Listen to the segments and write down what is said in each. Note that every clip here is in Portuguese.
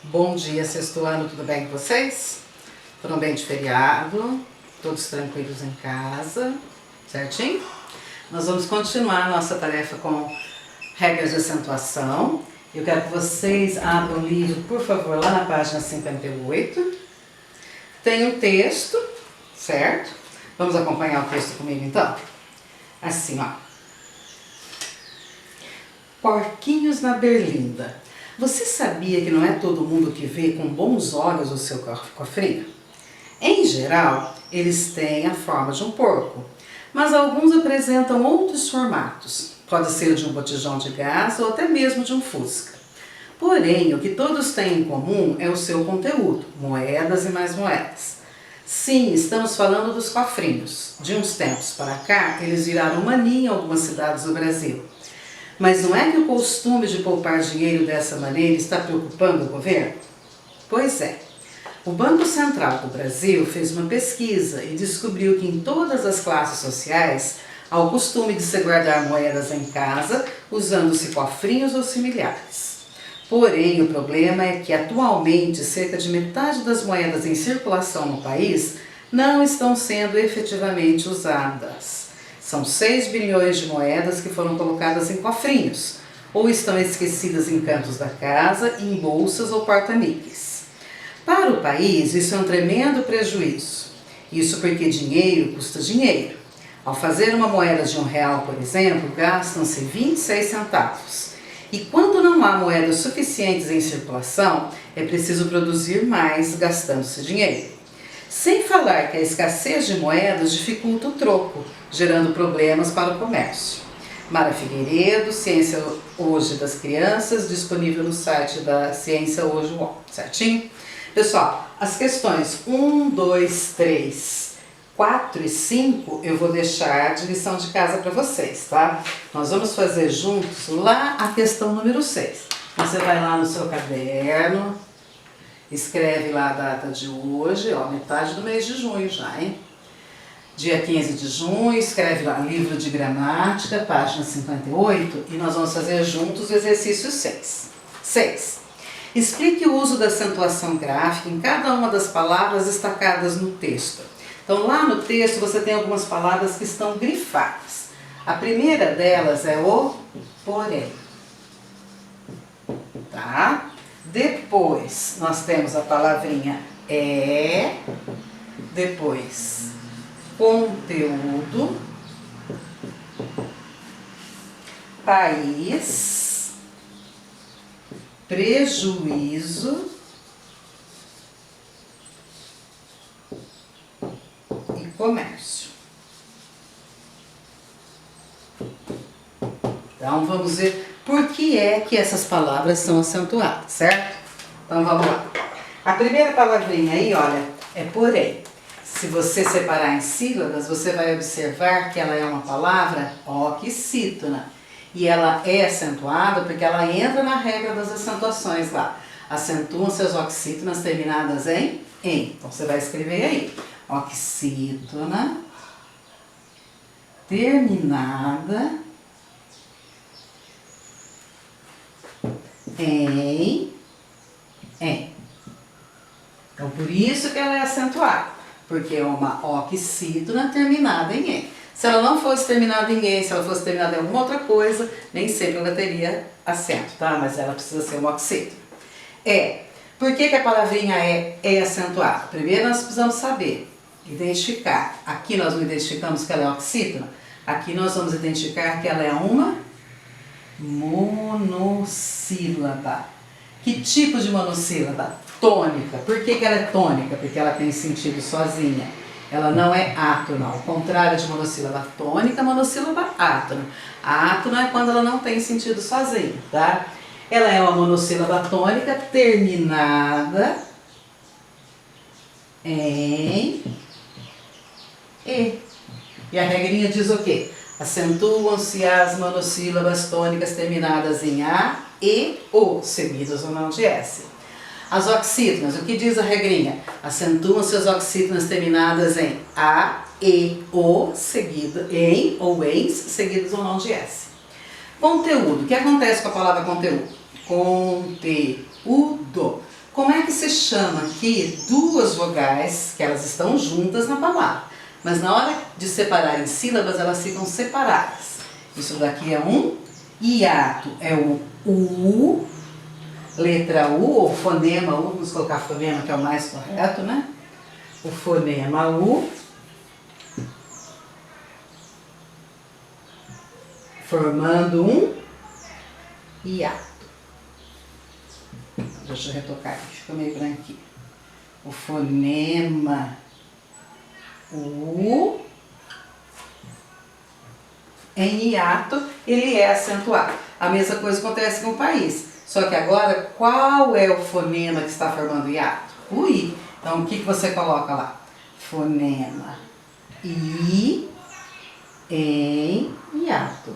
Bom dia, sexto ano, tudo bem com vocês? Foram bem de feriado, todos tranquilos em casa, certinho? Nós vamos continuar a nossa tarefa com regras de acentuação. Eu quero que vocês abram o livro, por favor, lá na página 58. Tem um texto, certo? Vamos acompanhar o texto comigo então? Assim, ó. Porquinhos na berlinda. Você sabia que não é todo mundo que vê com bons olhos o seu cofrinho? Em geral, eles têm a forma de um porco, mas alguns apresentam outros formatos. Pode ser de um botijão de gás ou até mesmo de um fusca. Porém, o que todos têm em comum é o seu conteúdo, moedas e mais moedas. Sim, estamos falando dos cofrinhos. De uns tempos para cá, eles viraram mania em algumas cidades do Brasil. Mas não é que o costume de poupar dinheiro dessa maneira está preocupando o governo? Pois é. O Banco Central do Brasil fez uma pesquisa e descobriu que em todas as classes sociais há o costume de se guardar moedas em casa, usando-se cofrinhos ou similares. Porém, o problema é que atualmente cerca de metade das moedas em circulação no país não estão sendo efetivamente usadas. São 6 bilhões de moedas que foram colocadas em cofrinhos, ou estão esquecidas em cantos da casa, em bolsas ou porta-níqueis. Para o país, isso é um tremendo prejuízo. Isso porque dinheiro custa dinheiro. Ao fazer uma moeda de R$1, por exemplo, gastam-se 26 centavos. E quando não há moedas suficientes em circulação, é preciso produzir mais, gastando-se dinheiro. Sem falar que a escassez de moedas dificulta o troco, gerando problemas para o comércio. Mara Figueiredo, Ciência Hoje das Crianças, disponível no site da Ciência Hoje UOL, certinho? Pessoal, as questões 1, 2, 3, 4 e 5 eu vou deixar de lição de casa para vocês, tá? Nós vamos fazer juntos lá a questão número 6. Você vai lá no seu caderno, escreve lá a data de hoje, ó, metade do mês de junho já, hein? Dia 15 de junho, escreve lá livro de gramática, página 58, e nós vamos fazer juntos o exercício 6. 6. Explique o uso da acentuação gráfica em cada uma das palavras destacadas no texto. Então lá no texto você tem algumas palavras que estão grifadas. A primeira delas é o porém. Tá? Depois nós temos a palavrinha é, depois conteúdo, país, prejuízo e comércio. Então vamos ver por que é que essas palavras são acentuadas, certo? Então vamos lá. A primeira palavrinha aí, olha, é porém. Se você separar em sílabas, você vai observar que ela é uma palavra oxítona. E ela é acentuada porque ela entra na regra das acentuações lá. Acentuam-se as oxítonas terminadas em em. Então você vai escrever aí. Oxítona terminada em em. Então por isso que ela é acentuada. Porque é uma oxítona terminada em em. Se ela não fosse terminada em em, se ela fosse terminada em alguma outra coisa, nem sempre ela teria acento, tá? Mas ela precisa ser uma oxítona. É. Por que a palavrinha é acentuada? Primeiro nós precisamos saber, identificar. Aqui nós não identificamos que ela é oxítona. Aqui nós vamos identificar que ela é uma monossílaba. Que tipo de monossílaba? Tônica. Por que ela é tônica? Porque ela tem sentido sozinha. Ela não é átona. Ao contrário de monossílaba tônica, monossílaba átona. A átona é quando ela não tem sentido sozinha, tá? Ela é uma monossílaba tônica terminada em e. E a regrinha diz o quê? Acentuam-se as monossílabas tônicas terminadas em a e o, seguidas ou não de s. As oxítonas, o que diz a regrinha? Acentuam-se as oxítonas terminadas em a, e, o, seguido em ou em, seguidos ou não de s. Conteúdo. O que acontece com a palavra conteúdo? Conteúdo. se chama aqui duas vogais que elas estão juntas na palavra, mas na hora de separar em sílabas elas ficam separadas. Isso daqui é um hiato, é o U, letra U, ou fonema U, vamos colocar fonema que é o mais correto, né? O fonema U, formando um hiato. Deixa eu retocar aqui, ficou meio branquinho. O fonema U, em hiato, ele é acentuado. A mesma coisa acontece com o país. Só que agora, qual é o fonema que está formando hiato? O I. Então, o que você coloca lá? Fonema I em hiato.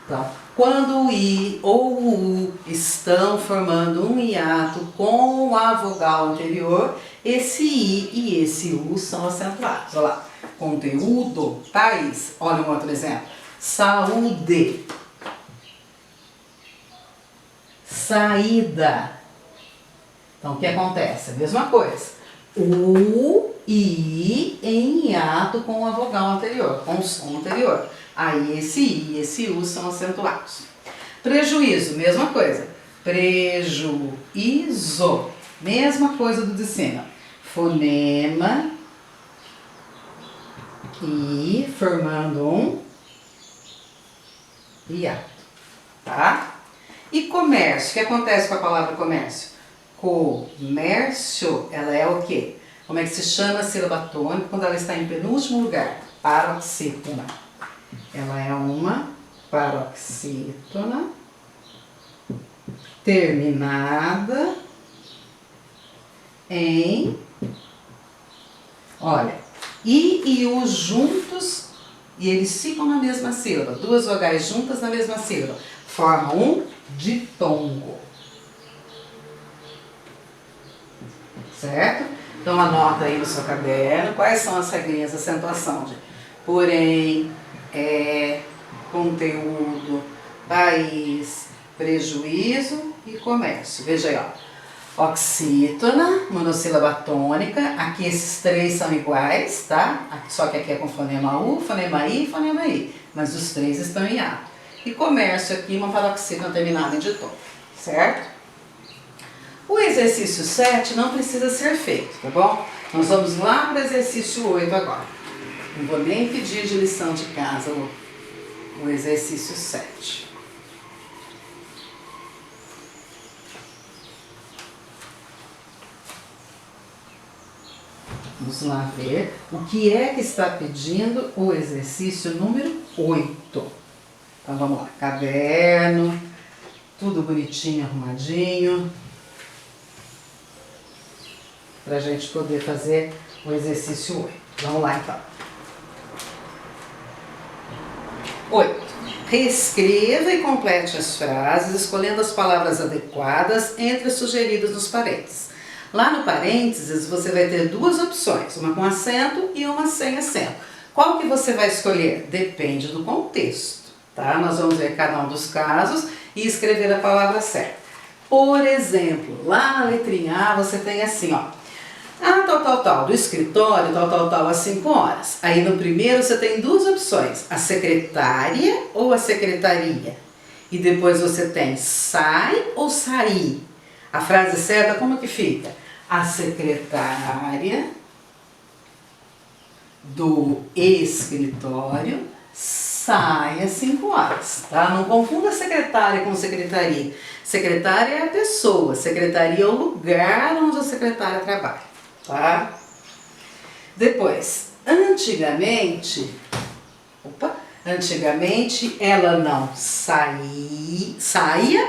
Então, quando o I ou o U estão formando um hiato com a vogal anterior, esse I e esse U são acentuados. Olha lá. Conteúdo, país. Olha um outro exemplo. Saúde. Saída. Então, o que acontece? A mesma coisa. U e I em hiato com a vogal anterior, com o som anterior. Aí esse I e esse U são acentuados. Prejuízo, mesma coisa. Prejuízo. Mesma coisa do de cima. Fonema I formando um hiato. Tá? E comércio, o que acontece com a palavra comércio? Comércio, ela é o quê? Como é que se chama a sílaba tônica quando ela está em penúltimo lugar? Paroxítona. Ela é uma paroxítona terminada em, olha, I e U juntos e eles ficam na mesma sílaba. Duas vogais juntas na mesma sílaba. Formam um ditongo. Certo? Então anota aí no seu caderno quais são as regrinhas da acentuação de porém, conteúdo, país, prejuízo e comércio. Veja aí, ó. Oxítona, monossílaba tônica. Aqui esses três são iguais, tá? Só que aqui é com fonema U, fonema I e fonema I. Mas os três estão em hiato. E comércio aqui, uma paroxítona terminada em ditongo. Certo? O exercício 7 não precisa ser feito, tá bom? Nós vamos lá para o exercício 8 agora. Não vou nem pedir de lição de casa o exercício 7. Vamos lá ver o que é que está pedindo o exercício número 8. Então vamos lá, caderno, tudo bonitinho, arrumadinho, para a gente poder fazer o exercício 8. Vamos lá então. 8. Reescreva e complete as frases, escolhendo as palavras adequadas entre as sugeridas nos parênteses. Lá no parênteses você vai ter duas opções, uma com acento e uma sem acento. Qual que você vai escolher? Depende do contexto, tá? Nós vamos ver cada um dos casos e escrever a palavra certa. Por exemplo, lá na letrinha A você tem assim, ó. Do escritório, às 5 horas. Aí no primeiro você tem duas opções, a secretária ou a secretaria. E depois você tem sai ou sair. A frase certa como que fica? A secretária do escritório sai às 5 horas, tá? Não confunda secretária com secretaria. Secretária é a pessoa, secretaria é o lugar onde a secretária trabalha, tá? Depois, antigamente ela não saía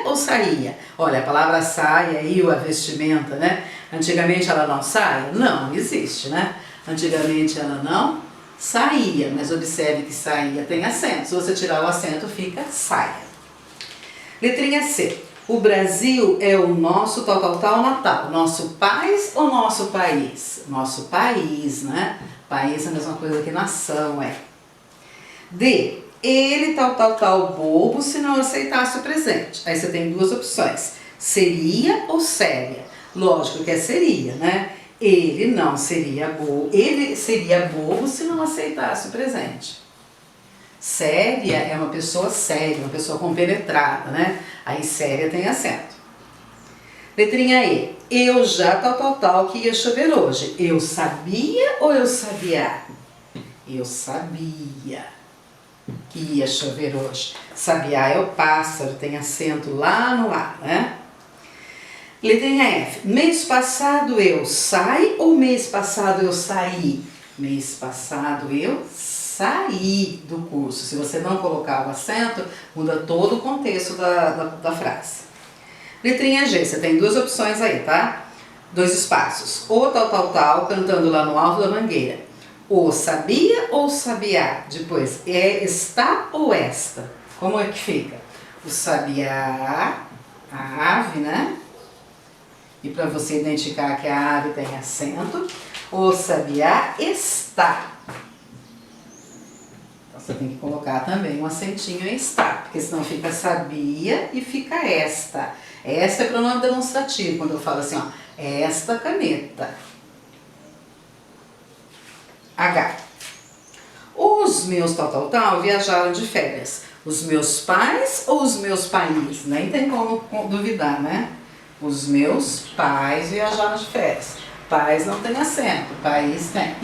ou saía? Olha, a palavra saia aí, a vestimenta, né? Antigamente ela não saia? Não existe, né? Antigamente ela não saía, mas observe que saía tem acento. Se você tirar o acento, fica saia. Letrinha C. O Brasil é o nosso natal. Nosso país ou nosso país? Nosso país, né? País é a mesma coisa que nação, é. D. Ele bobo se não aceitasse o presente. Aí você tem duas opções. Seria ou séria? Lógico que é seria, né? Ele não seria bobo, ele seria bobo se não aceitasse o presente. Séria é uma pessoa séria, uma pessoa compenetrada, né? Aí séria tem acento. Letrinha E. Eu já tal que ia chover hoje. Eu sabia ou eu sabia? Eu sabia que ia chover hoje. Sabiá é o pássaro, tem acento lá no A, né? Letrinha F. Mês passado eu saí ou mês passado eu saí? Mês passado eu saí do curso. Se você não colocar o acento, muda todo o contexto da frase. Letrinha G. Você tem duas opções aí, tá? 2 espaços. O tal, cantando lá no alto da mangueira. O sabia ou sabiá? Depois, é está ou esta? Como é que fica? O sabiá, a ave, né? E para você identificar que a ave tem acento, o sabiá está. Então você tem que colocar também um acentinho em está, porque senão fica sabia e fica esta. Esta é pronome demonstrativo, quando eu falo assim, ó, esta caneta. H. Os meus tal viajaram de férias. Os meus pais ou os meus pais? Nem tem como duvidar, né? Os meus pais viajaram de férias. Pais não tem acento, país tem.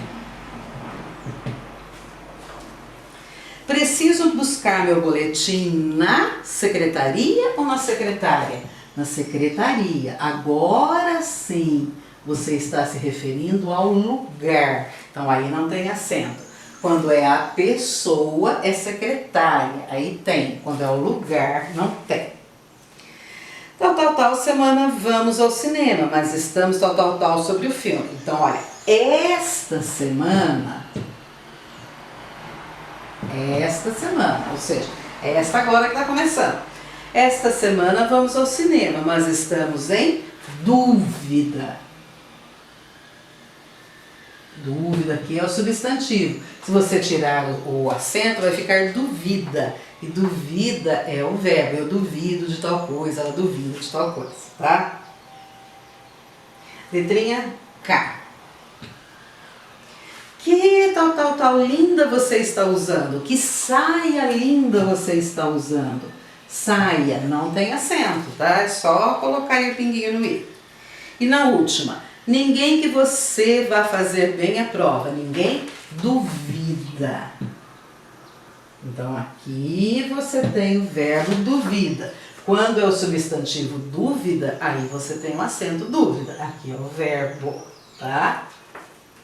Preciso buscar meu boletim na secretaria ou na secretária? Na secretaria. Agora sim, você está se referindo ao lugar. Então aí não tem acento. Quando é a pessoa, é secretária. Aí tem. Quando é o lugar, não tem. Semana vamos ao cinema, mas estamos sobre o filme. Então, olha, esta semana, ou seja, esta agora que está começando. Esta semana vamos ao cinema, mas estamos em dúvida. Dúvida aqui é o substantivo. Se você tirar o acento, vai ficar duvida. E duvida é o verbo. Eu duvido de tal coisa, ela duvida de tal coisa, tá? Letrinha K. Que tal linda você está usando? Que saia linda você está usando? Saia, não tem acento, tá? É só colocar aí o pinguinho no I. E na última, ninguém que você vá fazer bem a prova. Ninguém duvida. Então aqui você tem o verbo duvida. Quando é o substantivo dúvida, aí você tem o acento dúvida. Aqui é o verbo, tá?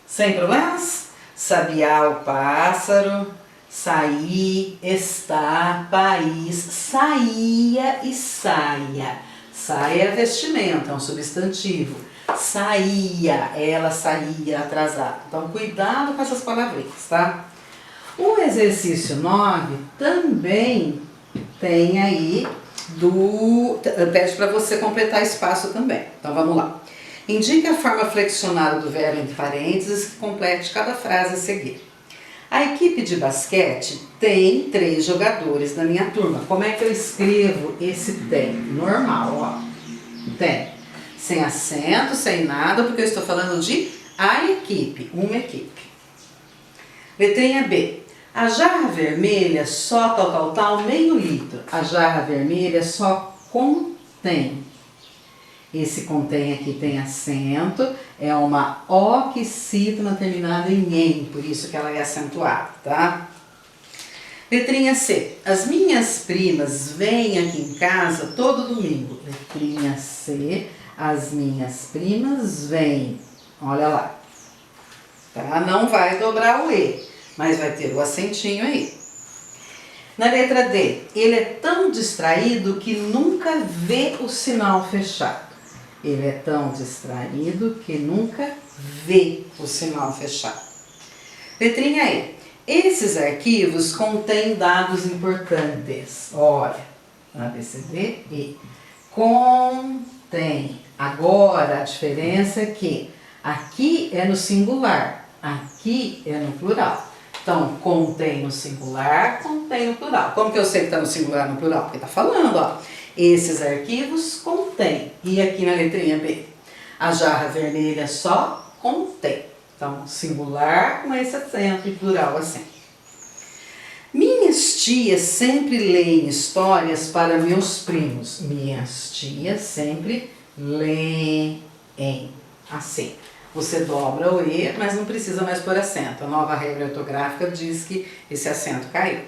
Sem problemas? Sabiá o pássaro, sair, estar, país, saía e saia. Saia é vestimenta, é um substantivo. Saía, ela saía atrasada. Então cuidado com essas palavrinhas, tá? O exercício 9 também tem aí pede para você completar espaço também. Então vamos lá. Indique a forma flexionada do verbo entre parênteses que complete cada frase a seguir. A equipe de basquete tem 3 jogadores na minha turma. Como é que eu escrevo esse tem? Normal, ó. Tem. Sem acento, sem nada, porque eu estou falando de a equipe, uma equipe. Letrinha B. A jarra vermelha só meio litro. A jarra vermelha só contém. Esse contém aqui tem acento, é uma oxítona terminada em em, por isso que ela é acentuada, tá? Letrinha C. As minhas primas vêm aqui em casa todo domingo. Letrinha C. As minhas primas vêm. Olha lá. Tá? Não vai dobrar o E, mas vai ter o acentinho aí. Na letra D. Ele é tão distraído que nunca vê o sinal fechado. Ele é tão distraído que nunca vê o sinal fechado. Letrinha E. Esses arquivos contêm dados importantes. Olha, A, B, C, D, E. Contém. Agora, a diferença é que aqui é no singular, aqui é no plural. Então, contém no singular, contém no plural. Como que eu sei que está no singular e no plural? Porque está falando, ó. Esses arquivos contêm. E aqui na letrinha B. A jarra vermelha só com T. Então, singular com esse acento e plural assim. Minhas tias sempre leem histórias para meus primos. Minhas tias sempre leem assim. Você dobra o E, mas não precisa mais pôr acento. A nova regra ortográfica diz que esse acento caiu.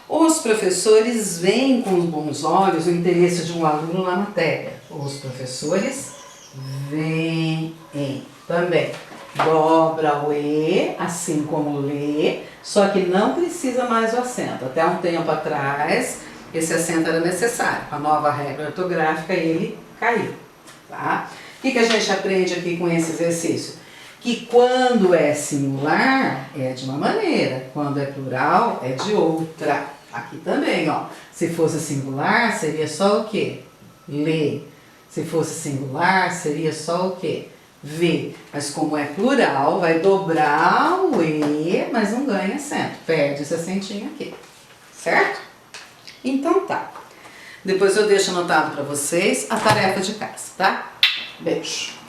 Os professores veem com bons olhos o interesse de um aluno na matéria. Os professores veem também. Dobra o E, assim como lê, só que não precisa mais o acento. Até um tempo atrás, esse acento era necessário. Com a nova regra ortográfica, ele caiu. Tá? O que a gente aprende aqui com esse exercício? Que quando é singular, é de uma maneira. Quando é plural, é de outra. Aqui também, ó. Se fosse singular, seria só o quê? Ler. Se fosse singular, seria só o quê? Ver. Mas como é plural, vai dobrar o E, mas não ganha acento. Perde esse acentinho aqui. Certo? Então tá. Depois eu deixo anotado para vocês a tarefa de casa, tá? Beijo!